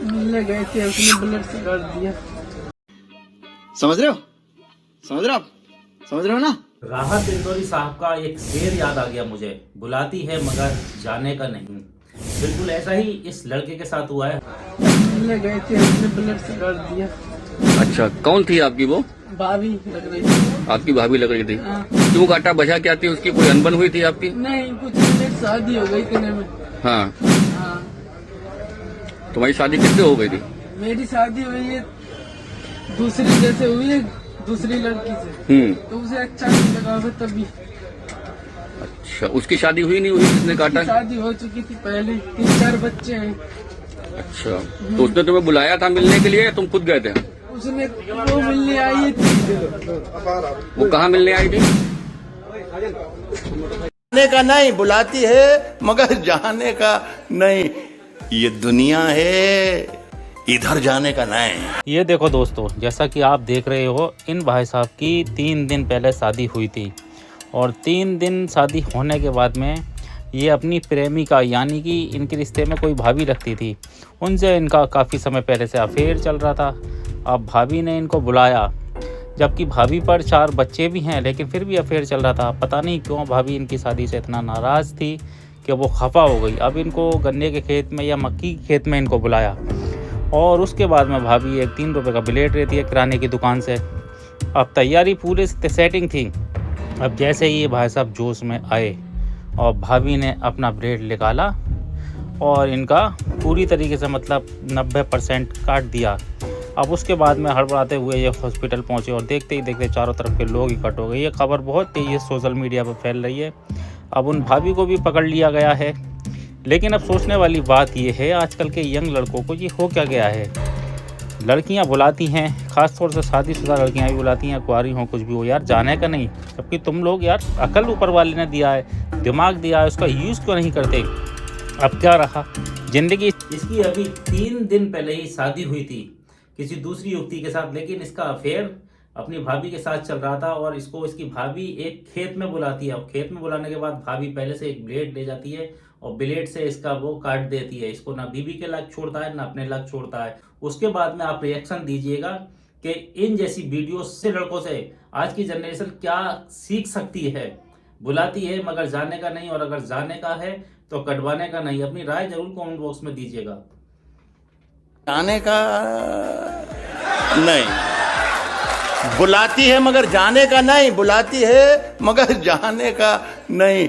मिलने गए थे, उसने बुलेट से कर दिया। समझ रहे हो? समझ रहे हो आप? समझ रहे हो ना? राहत इंदौरी साहब का एक शेर याद आ गया मुझे, बुलाती है मगर जाने का नहीं। बिल्कुल ऐसा ही इस लड़के के साथ हुआ है। मिलने गए थे, उसने बुलेट से कर दिया। अच्छा, कौन थी आपकी वो? भाभी लग रही थी। आपकी भाभी लग रही थी? हाँ। क्यों काटा, वजह क्या थी उसकी? कोई अनबन हुई थी आपकी? नहीं, कुछ नहीं, शादी हो गई इतने में। हाँ। हाँ, तुम्हारी शादी किससे हो गई थी? मेरी शादी हुई है दूसरी जैसे हुई है, दूसरी लड़की से। तो उसे अच्छा नहीं लगा फिर तभी। अच्छा, उसकी शादी हुई नहीं हुई जिसने काटा? शादी हो चुकी थी पहले, 3-4 बच्चे हैं। अच्छा, तो उसने तुम्हें बुलाया था मिलने के लिए या तुम खुद गए थे? उसने वो मिलने आई थी। वो कहाँ मिलने आई थी? जाने का नहीं, बुलाती है मगर जाने का नहीं। ये दुनिया है, इधर जाने का नहीं। ये देखो दोस्तों, जैसा कि आप देख रहे हो, इन भाई साहब की 3 दिन पहले शादी हुई थी और 3 दिन शादी होने के बाद में ये अपनी प्रेमिका यानी कि इनके रिश्ते में कोई भाभी लगती थी, उनसे इनका काफ़ी समय पहले से अफेयर चल रहा था। अब भाभी ने इनको बुलाया, जबकि भाभी पर 4 बच्चे भी हैं, लेकिन फिर भी अफेयर चल रहा था। पता नहीं क्यों भाभी इनकी शादी से इतना नाराज़ थी कि वो खफा हो गई। अब इनको गन्ने के खेत में या मक्की के खेत में इनको बुलाया और उसके बाद में भाभी एक 3 रुपये का ब्लेड लेती है किराने की दुकान से। अब तैयारी पूरी सेटिंग थी। अब जैसे ही ये भाई साहब जोश में आए और भाभी ने अपना ब्लेड निकाला और इनका पूरी तरीके से मतलब 90% काट दिया। अब उसके बाद में हड़बड़ाते हुए ये हॉस्पिटल पहुंचे और देखते ही देखते चारों तरफ के लोग इकट्ठे हो गए। ये खबर बहुत तेज़ी से सोशल मीडिया पर फैल रही है। अब उन भाभी को भी पकड़ लिया गया है। लेकिन अब सोचने वाली बात ये है, आजकल के यंग लड़कों को ये हो क्या गया है। लड़कियां बुलाती हैं, ख़ास तौर से शादीशुदा लड़कियां भी बुलाती हैं, कुंवारी हो कुछ भी हो, यार जाने का नहीं। जबकि तुम लोग यार अकल ऊपर वाले ने दिया है, दिमाग दिया है, उसका यूज़ क्यों नहीं करते। अब क्या रहा ज़िंदगी। इसकी अभी 3 दिन पहले ही शादी हुई थी किसी दूसरी युवती के साथ, लेकिन इसका अफेयर अपनी भाभी के साथ चल रहा था और इसको इसकी भाभी एक खेत में बुलाती है। और खेत में बुलाने के बाद भाभी पहले से एक ब्लेड ले जाती है और ब्लेड से इसका वो काट देती है। इसको ना बीवी के लग छोड़ता है ना अपने लग छोड़ता है। उसके बाद में आप रिएक्शन दीजिएगा कि इन जैसी वीडियो से लड़कों से आज की जनरेशन क्या सीख सकती है। बुलाती है मगर जाने का नहीं, और अगर जाने का है तो कटवाने का नहीं। अपनी राय जरूर कमेंट बॉक्स में दीजिएगा। जाने का नहीं, बुलाती है मगर जाने का नहीं, बुलाती है मगर जाने का नहीं।